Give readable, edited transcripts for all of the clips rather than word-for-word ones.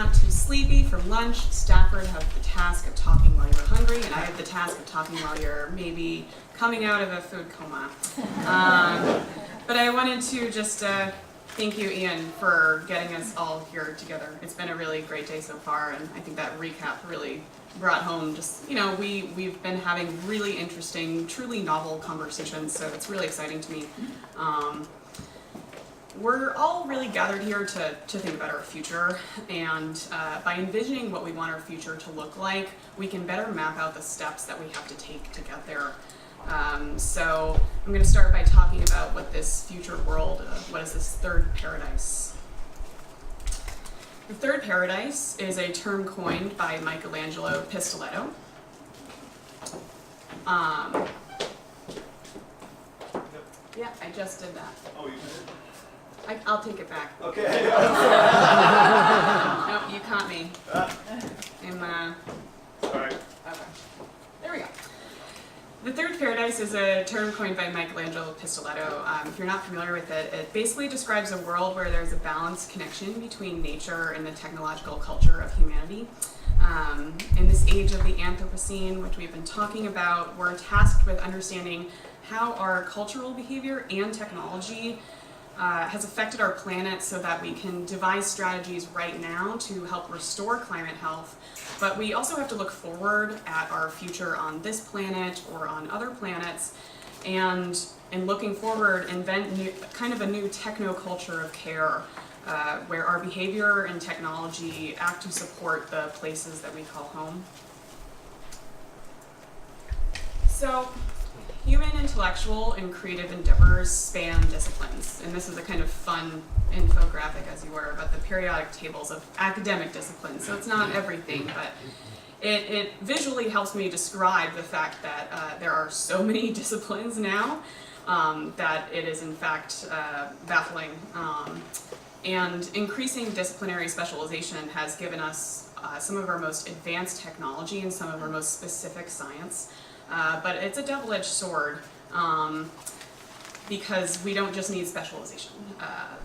not too sleepy from lunch, Stafford have the task of talking while you're hungry, and I have the task of talking while you're maybe coming out of a food coma. But I wanted to just thank you, Ian, for getting us all here together. It's been a really great day so far, and I think that recap really brought home just, we've been having really interesting, truly novel conversations, so it's really exciting to me. We're all really gathered here to think about our future, and by envisioning what we want our future to look like, we can better map out the steps that we have to take to get there. So I'm going to start by talking about what this future world, what is this third paradise? The third paradise is a term coined by Michelangelo Pistoletto. Yeah, I just did that. Oh, you did? I'll take it back. Okay. Nope, you caught me. Sorry. Okay. There we go. The third paradise is a term coined by Michelangelo Pistoletto. If you're not familiar with it, it basically describes a world where there's a balanced connection between nature and the technological culture of humanity. In this age of the Anthropocene, which we've been talking about, we're tasked with understanding how our cultural behavior and technology has affected our planet so that we can devise strategies right now to help restore climate health. But we also have to look forward at our future on this planet or on other planets, and in looking forward, invent kind of a new techno-culture of care, where our behavior and technology act to support the places that we call home. So, human intellectual and creative endeavors span disciplines, and this is a kind of fun infographic, as you were, about the periodic tables of academic disciplines. So it's not everything, but it visually helps me describe the fact that there are so many disciplines now that it is in fact baffling. And increasing disciplinary specialization has given us some of our most advanced technology and some of our most specific science. But it's a double-edged sword because we don't just need specialization.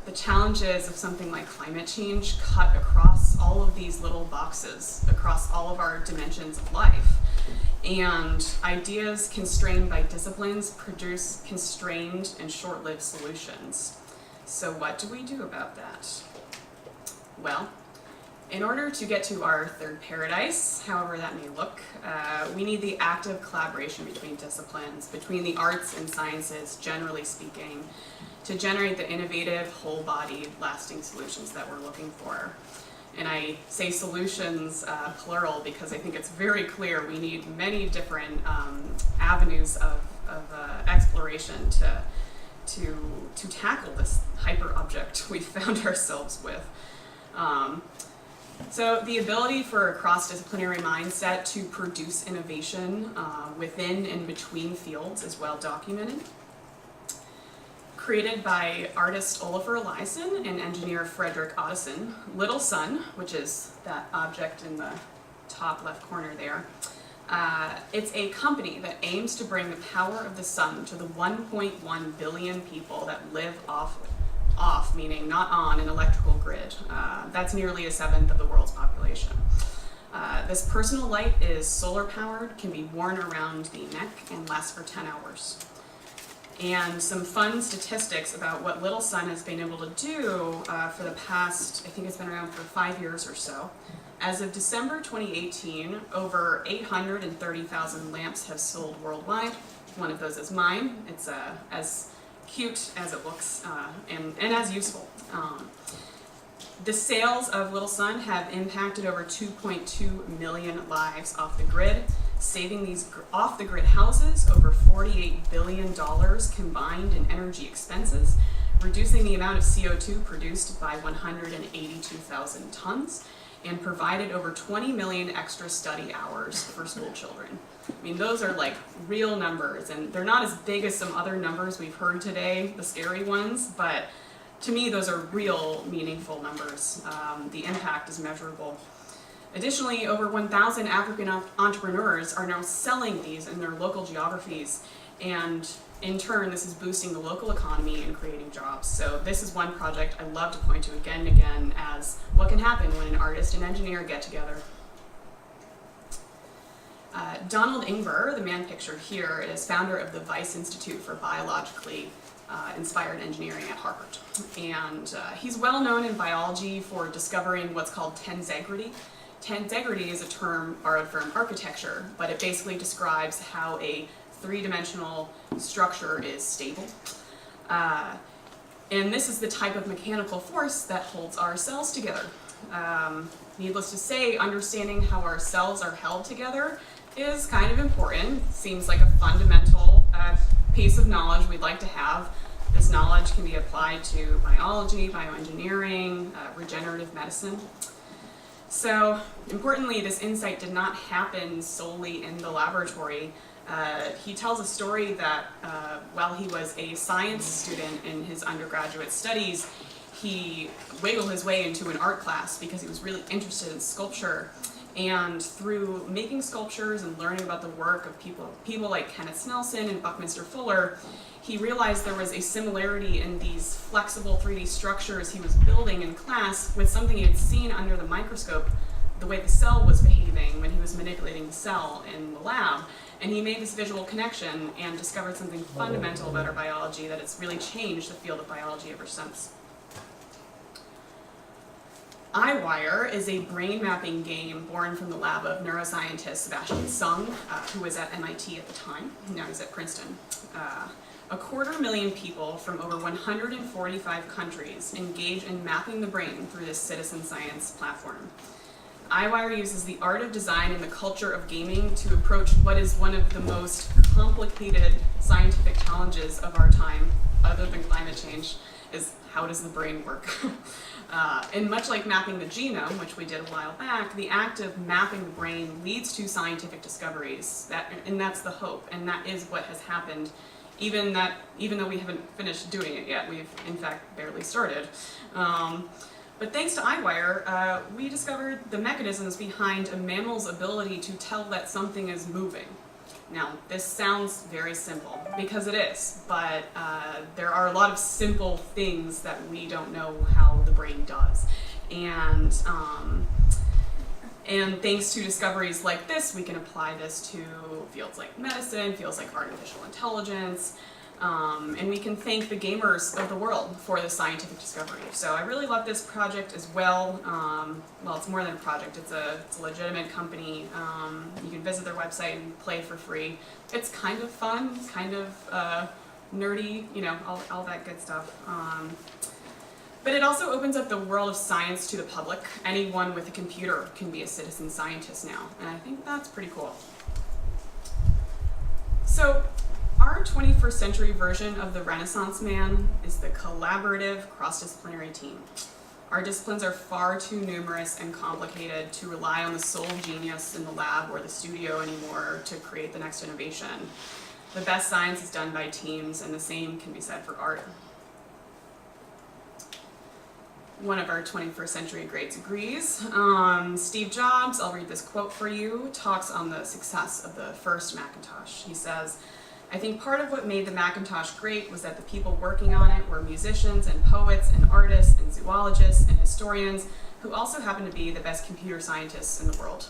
The challenges of something like climate change cut across all of these little boxes, across all of our dimensions of life. And ideas constrained by disciplines produce constrained and short-lived solutions. So what do we do about that? Well, in order to get to our third paradise, however that may look, we need the active collaboration between disciplines, between the arts and sciences, generally speaking, to generate the innovative, whole-bodied, lasting solutions that we're looking for. And I say solutions, plural, because I think it's very clear we need many different avenues of exploration to tackle this hyper-object we found ourselves with. So the ability for a cross-disciplinary mindset to produce innovation within and between fields is well documented. Created by artist Olafur Eliasson and engineer Frederick Ottesen, Little Sun, which is that object in the top left corner there, it's a company that aims to bring the power of the sun to the 1.1 billion people that live off, meaning not on, an electrical grid. That's nearly a seventh of the world's population. This personal light is solar powered, can be worn around the neck, and lasts for 10 hours. And some fun statistics about what Little Sun has been able to do for the past, I think it's been around for 5 years or so. As of December 2018, over 830,000 lamps have sold worldwide. One of those is mine. It's as cute as it looks and as useful. The sales of Little Sun have impacted over 2.2 million lives off the grid, saving these off-the-grid houses over $48 billion combined in energy expenses, reducing the amount of CO2 produced by 182,000 tons, and provided over 20 million extra study hours for school children. I mean, those are like real numbers, and they're not as big as some other numbers we've heard today, the scary ones, but to me, those are real, meaningful numbers. The impact is measurable. Additionally, over 1,000 African entrepreneurs are now selling these in their local geographies, And in turn, this is boosting the local economy and creating jobs. So this is one project I love to point to again and again as what can happen when an artist and engineer get together. Donald Ingber, the man pictured here, is founder of the Weiss Institute for Biologically Inspired Engineering at Harvard. And he's well known in biology for discovering what's called tensegrity. Tensegrity is a term borrowed from architecture, but it basically describes how a three-dimensional structure is stable. And this is the type of mechanical force that holds our cells together. Needless to say, understanding how our cells are held together is kind of important. Seems like a fundamental piece of knowledge we'd like to have. This knowledge can be applied to biology, bioengineering, regenerative medicine. So, importantly, this insight did not happen solely in the laboratory. He tells a story that while he was a science student in his undergraduate studies, he wiggled his way into an art class because he was really interested in sculpture. And through making sculptures and learning about the work of people like Kenneth Snelson and Buckminster Fuller, he realized there was a similarity in these flexible 3D structures he was building in class with something he had seen under the microscope, the way the cell was behaving when he was manipulating the cell in the lab. And he made this visual connection and discovered something fundamental about our biology that has really changed the field of biology ever since. iWire is a brain mapping game born from the lab of neuroscientist Sebastian Sung, who was at MIT at the time. Now he's at Princeton. 250,000 people from over 145 countries engage in mapping the brain through this citizen science platform. iWire uses the art of design and the culture of gaming to approach what is one of the most complicated scientific challenges of our time, other than climate change, is how does the brain work? And much like mapping the genome, which we did a while back, the act of mapping the brain leads to scientific discoveries, and that's the hope, and that is what has happened, even though we haven't finished doing it yet. We've, in fact, barely started. But thanks to iWire, we discovered the mechanisms behind a mammal's ability to tell that something is moving. Now, this sounds very simple, because it is, but there are a lot of simple things that we don't know how the brain does. And thanks to discoveries like this, we can apply this to fields like medicine, fields like artificial intelligence, and we can thank the gamers of the world for this scientific discovery. So I really love this project as well. Well, it's more than a project, it's a legitimate company. You can visit their website and play for free. It's kind of fun, kind of nerdy, you know, all that good stuff. But it also opens up the world of science to the public. Anyone with a computer can be a citizen scientist now, and I think that's pretty cool. So, our 21st century version of the Renaissance man is the collaborative, cross-disciplinary team. Our disciplines are far too numerous and complicated to rely on the sole genius in the lab or the studio anymore to create the next innovation. The best science is done by teams, and the same can be said for art. One of our 21st century greats agrees. Steve Jobs, I'll read this quote for you, talks on the success of the first Macintosh. He says, "I think part of what made the Macintosh great was that the people working on it were musicians and poets and artists and zoologists and historians who also happened to be the best computer scientists in the world."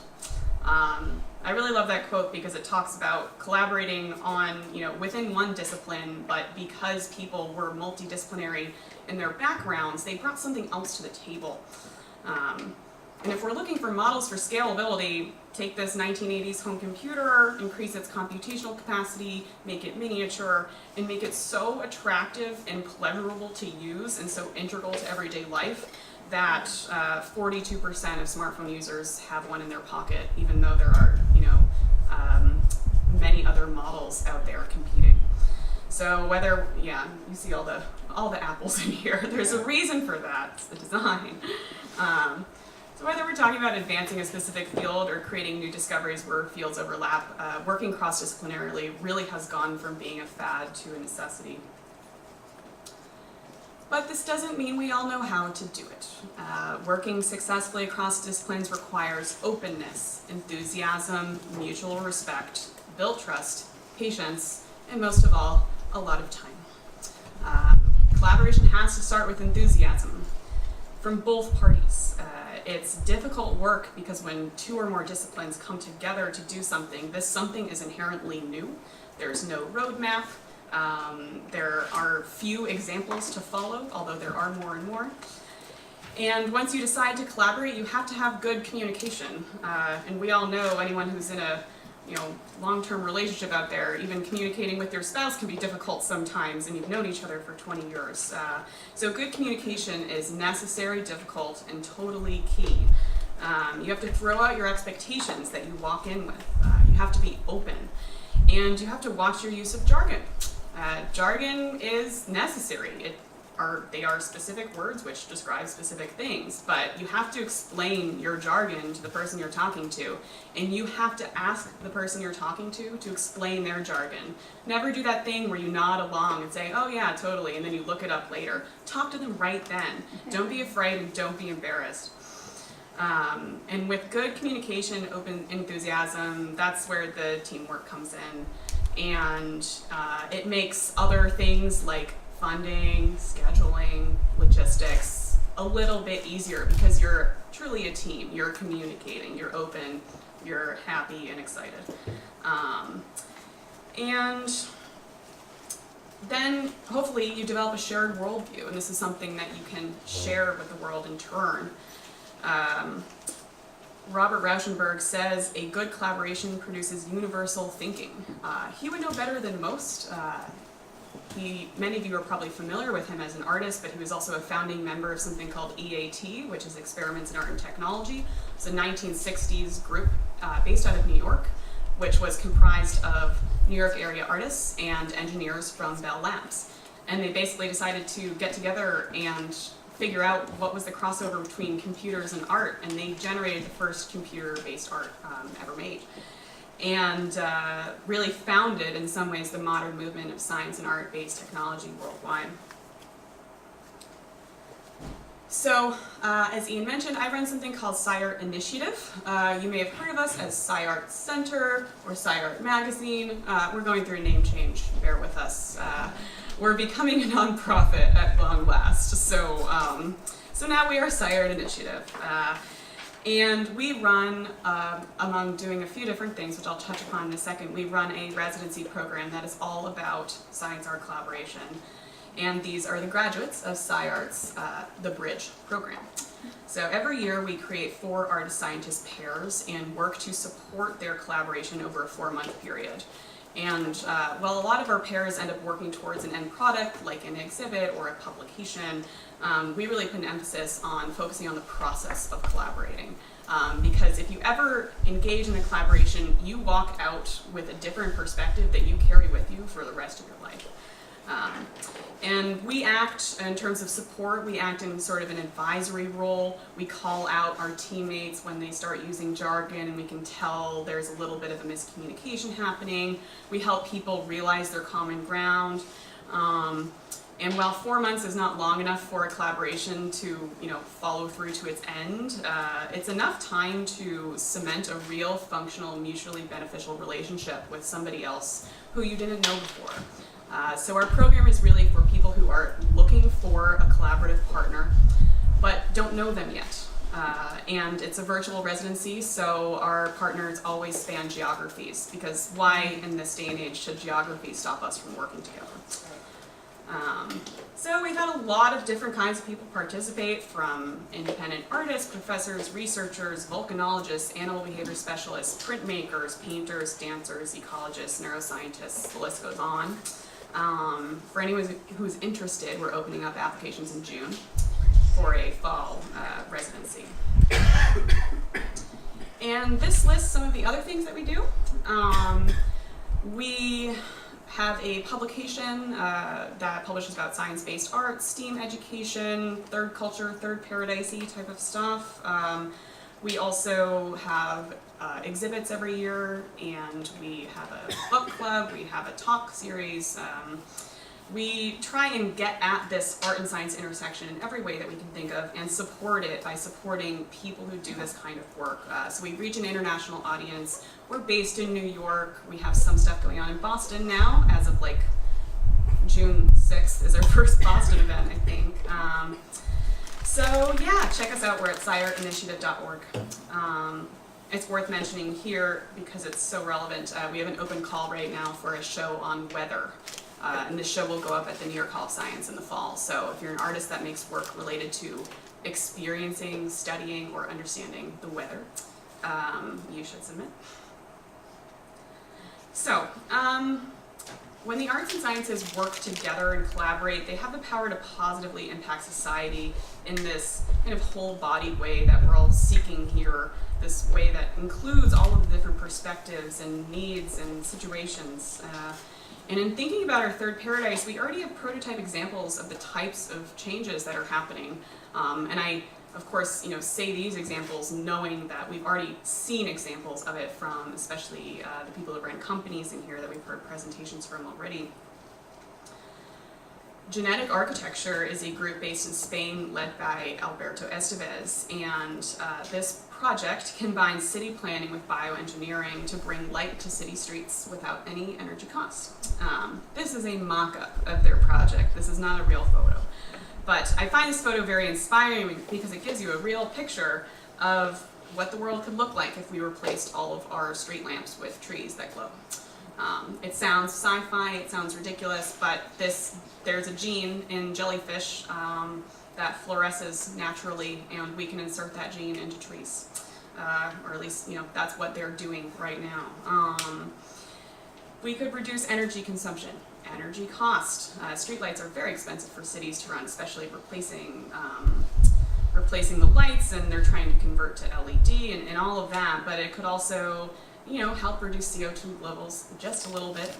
I really love that quote because it talks about collaborating on, within one discipline, but because people were multidisciplinary in their backgrounds, they brought something else to the table. And if we're looking for models for scalability, take this 1980s home computer, increase its computational capacity, make it miniature, and make it so attractive and pleasurable to use and so integral to everyday life that 42% of smartphone users have one in their pocket, even though there are, many other models out there competing. So whether, you see all the apples in here. There's a reason for that. It's the design. So whether we're talking about advancing a specific field or creating new discoveries where fields overlap, working cross-disciplinarily really has gone from being a fad to a necessity. But this doesn't mean we all know how to do it. Working successfully across disciplines requires openness, enthusiasm, mutual respect, build trust, patience, and most of all, a lot of time. Collaboration has to start with enthusiasm from both parties. It's difficult work because when two or more disciplines come together to do something, this something is inherently new. There's no roadmap. There are few examples to follow, although there are more and more. And once you decide to collaborate, you have to have good communication. And we all know, anyone who's in a long-term relationship out there, even communicating with your spouse can be difficult sometimes, and you've known each other for 20 years. So good communication is necessary, difficult, and totally key. You have to throw out your expectations that you walk in with. You have to be open. And you have to watch your use of jargon. Jargon is necessary. They are specific words which describe specific things, but you have to explain your jargon to the person you're talking to, and you have to ask the person you're talking to explain their jargon. Never do that thing where you nod along and say, oh yeah, totally, and then you look it up later. Talk to them right then. Don't be afraid and don't be embarrassed. And with good communication, open enthusiasm, that's where the teamwork comes in. And it makes other things like funding, scheduling, logistics a little bit easier because you're truly a team. You're communicating, you're open, you're happy and excited. And then hopefully you develop a shared worldview, and this is something that you can share with the world in turn. Robert Rauschenberg says a good collaboration produces universal thinking. He would know better than most. Many of you are probably familiar with him as an artist, but he was also a founding member of something called EAT, which is Experiments in Art and Technology. It's a 1960s group based out of New York, which was comprised of New York area artists and engineers from Bell Labs. And they basically decided to get together and figure out what was the crossover between computers and art, and they generated the first computer-based art ever made. And really founded, in some ways, the modern movement of science and art-based technology worldwide. So, as Ian mentioned, I run something called SciArt Initiative. You may have heard of us as SciArt Center or SciArt Magazine. We're going through a name change, bear with us. We're becoming a nonprofit at long last. So now we are SciArt Initiative. And we run, among doing a few different things, which I'll touch upon in a second, we run a residency program that is all about science-art collaboration. And these are the graduates of SciArt's The Bridge program. So every year we create 4 artist-scientist pairs and work to support their collaboration over a 4-month period. And while a lot of our pairs end up working towards an end product, like an exhibit or a publication, we really put an emphasis on focusing on the process of collaborating. Because if you ever engage in a collaboration, you walk out with a different perspective that you carry with you for the rest of your life. And we act, in terms of support, we act in sort of an advisory role. We call out our teammates when they start using jargon and we can tell there's a little bit of a miscommunication happening. We help people realize their common ground. And while 4 months is not long enough for a collaboration to, follow through to its end, it's enough time to cement a real, functional, mutually beneficial relationship with somebody else who you didn't know before. So our program is really for people who are looking for a collaborative partner, but don't know them yet. And it's a virtual residency, so our partners always span geographies, because why in this day and age should geography stop us from working together? So we've had a lot of different kinds of people participate, from independent artists, professors, researchers, volcanologists, animal behavior specialists, printmakers, painters, dancers, ecologists, neuroscientists, the list goes on. For anyone who's interested, we're opening up applications in June for a fall residency. And this lists some of the other things that we do. We have a publication that publishes about science-based art, STEAM education, third culture, third paradise-y type of stuff. We also have exhibits every year, and we have a book club, we have a talk series. we try and get at this art and science intersection in every way that we can think of and support it by supporting people who do this kind of work. So we reach an international audience. We're based in New York. We have some stuff going on in Boston now. As of like June 6th is our first Boston event, I think. So yeah, check us out. We're at SciArtInitiative.org. It's worth mentioning here because it's so relevant. We have an open call right now for a show on weather. And this show will go up at the New York Hall of Science in the fall. So if you're an artist that makes work related to experiencing, studying, or understanding the weather, you should submit. So, when the arts and sciences work together and collaborate, they have the power to positively impact society in this kind of whole-bodied way that we're all seeking here, this way that includes all of the different perspectives and needs and situations. And in thinking about our third paradise, we already have prototype examples of the types of changes that are happening. And I, of course, say these examples knowing that we've already seen examples of it from especially the people who run companies in here that we've heard presentations from already. Genetic Architecture is a group based in Spain led by Alberto Estevez, and this project combines city planning with bioengineering to bring light to city streets without any energy cost. This is a mock-up of their project. This is not a real photo. But I find this photo very inspiring because it gives you a real picture of what the world could look like if we replaced all of our street lamps with trees that glow. It sounds sci-fi, it sounds ridiculous, but there's a gene in jellyfish that fluoresces naturally, and we can insert that gene into trees. Or at least, that's what they're doing right now. We could reduce energy consumption, energy cost. Streetlights are very expensive for cities to run, especially replacing the lights, and they're trying to convert to LED and all of that, but it could also help reduce CO2 levels just a little bit.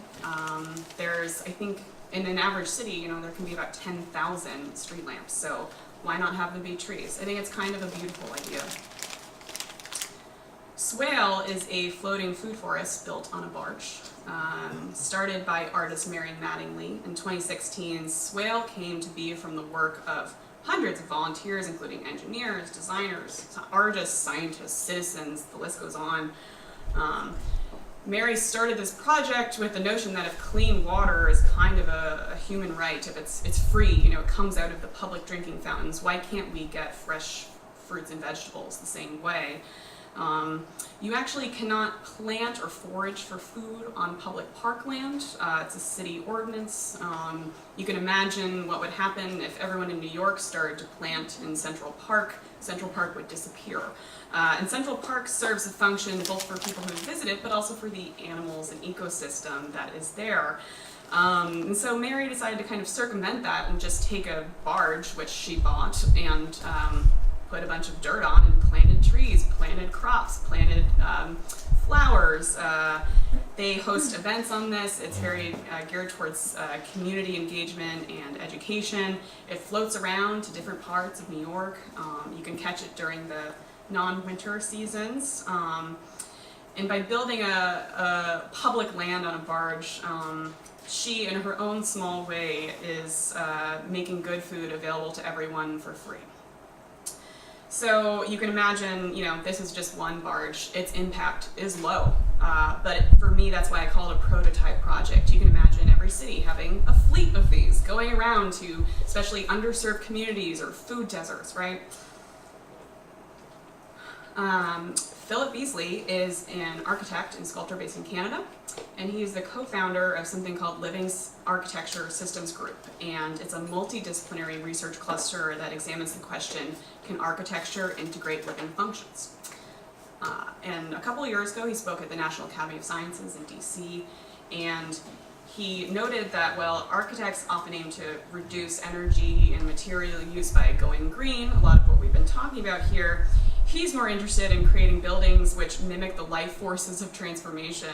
There's, I think, in an average city, there can be about 10,000 street lamps, so why not have them be trees? I think it's kind of a beautiful idea. Swale is a floating food forest built on a barge. Started by artist Marion Mattingly in 2016, Swale came to be from the work of hundreds of volunteers, including engineers, designers, artists, scientists, citizens, the list goes on. Mary started this project with the notion that if clean water is kind of a human right, if it's free, it comes out of the public drinking fountains, why can't we get fresh fruits and vegetables the same way? You actually cannot plant or forage for food on public parkland. It's a city ordinance. You can imagine what would happen if everyone in New York started to plant in Central Park. Central Park would disappear. And Central Park serves a function both for people who visit it, but also for the animals and ecosystem that is there. And so Mary decided to kind of circumvent that and just take a barge, which she bought, and put a bunch of dirt on and planted trees, planted crops, planted flowers. They host events on this. It's very geared towards community engagement and education. It floats around to different parts of New York. You can catch it during the non-winter seasons. And by building a public land on a barge, she, in her own small way, is making good food available to everyone for free. So you can imagine, this is just one barge. Its impact is low, but for me, that's why I call it a prototype project. You can imagine every city having a fleet of these going around to especially underserved communities or food deserts, right? Philip Beasley is an architect and sculptor based in Canada, and he's the co-founder of something called Living Architecture Systems Group, and it's a multidisciplinary research cluster that examines the question, can architecture integrate living functions? And a couple of years ago, he spoke at the National Academy of Sciences in DC, and he noted that while architects often aim to reduce energy and material use by going green, a lot of what we've been talking about here, he's more interested in creating buildings which mimic the life forces of transformation.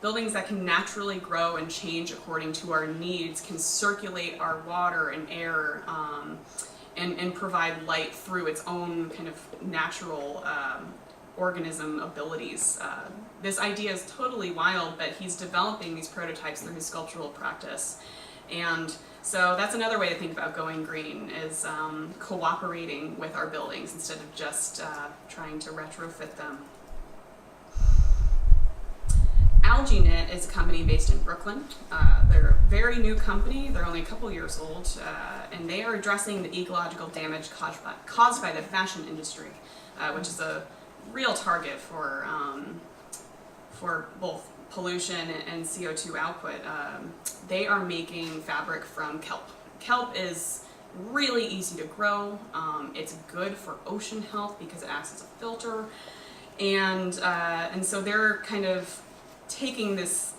Buildings that can naturally grow and change according to our needs, can circulate our water and air, and provide light through its own kind of natural organism abilities. This idea is totally wild, but he's developing these prototypes through his sculptural practice. And so that's another way to think about going green, is cooperating with our buildings instead of just trying to retrofit them. AlgaeKnit is a company based in Brooklyn. They're a very new company. They're only a couple years old, and they are addressing the ecological damage caused by the fashion industry, which is a real target for both pollution and CO2 output. They are making fabric from kelp. Kelp is really easy to grow. It's good for ocean health because it acts as a filter, and so they're kind of taking this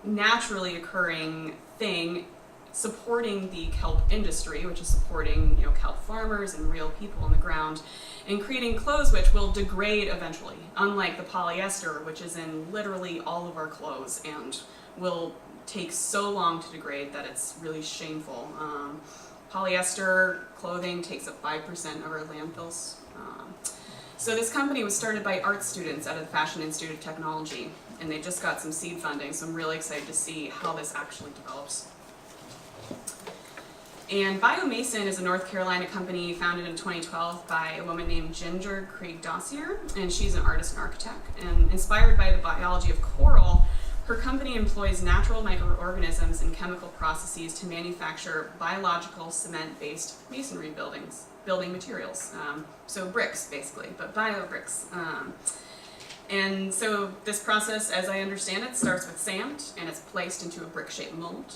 naturally occurring thing, supporting the kelp industry, which is supporting, you know, kelp farmers and real people on the ground, and creating clothes which will degrade eventually, unlike the polyester, which is in literally all of our clothes and will take so long to degrade that it's really shameful. Polyester clothing takes up 5% of our landfills. So this company was started by art students out of the Fashion Institute of Technology, and they just got some seed funding, so I'm really excited to see how this actually develops. And Biomason is a North Carolina company founded in 2012 by a woman named Ginger Craig Dossier, and she's an artist and architect. And inspired by the biology of coral, her company employs natural microorganisms and chemical processes to manufacture biological cement-based masonry building materials. So bricks, basically, but bio bricks. And so this process, as I understand it, starts with sand, and it's placed into a brick-shaped mold.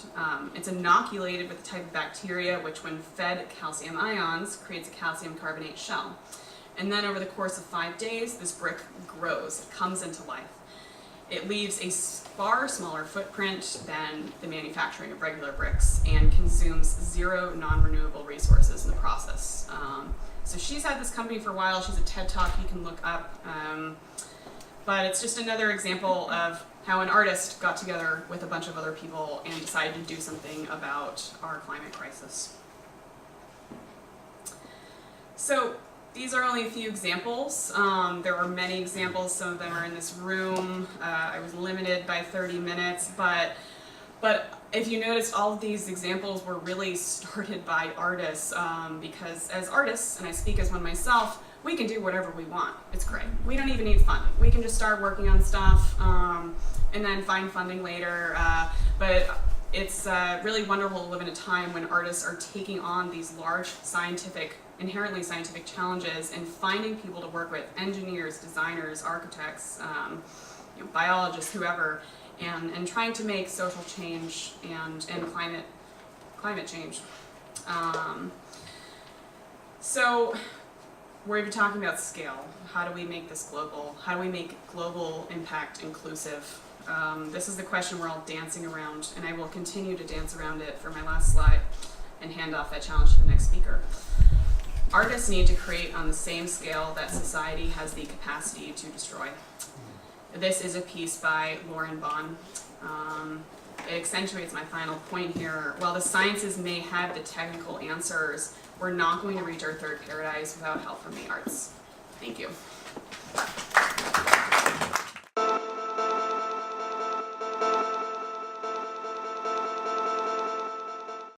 It's inoculated with a type of bacteria which, when fed calcium ions, creates a calcium carbonate shell. And then over the course of 5 days, this brick grows, it comes into life. It leaves a far smaller footprint than the manufacturing of regular bricks and consumes 0 non-renewable resources in the process. So she's had this company for a while. She's a TED Talk you can look up. But it's just another example of how an artist got together with a bunch of other people and decided to do something about our climate crisis. So these are only a few examples. There are many examples. Some of them are in this room. I was limited by 30 minutes, but if you notice, all of these examples were really started by artists, because as artists, and I speak as one myself, we can do whatever we want. It's great. We don't even need funding. We can just start working on stuff and then find funding later. But it's really wonderful to live in a time when artists are taking on these large inherently scientific challenges and finding people to work with, engineers, designers, architects, biologists, whoever, and trying to make social change and climate change. So we're even talking about scale. How do we make this global? How do we make global impact inclusive? This is the question we're all dancing around, and I will continue to dance around it for my last slide and hand off that challenge to the next speaker. Artists need to create on the same scale that society has the capacity to destroy. This is a piece by Lauren Bond. It accentuates my final point here. While the sciences may have the technical answers, we're not going to reach our third paradise without help from the arts.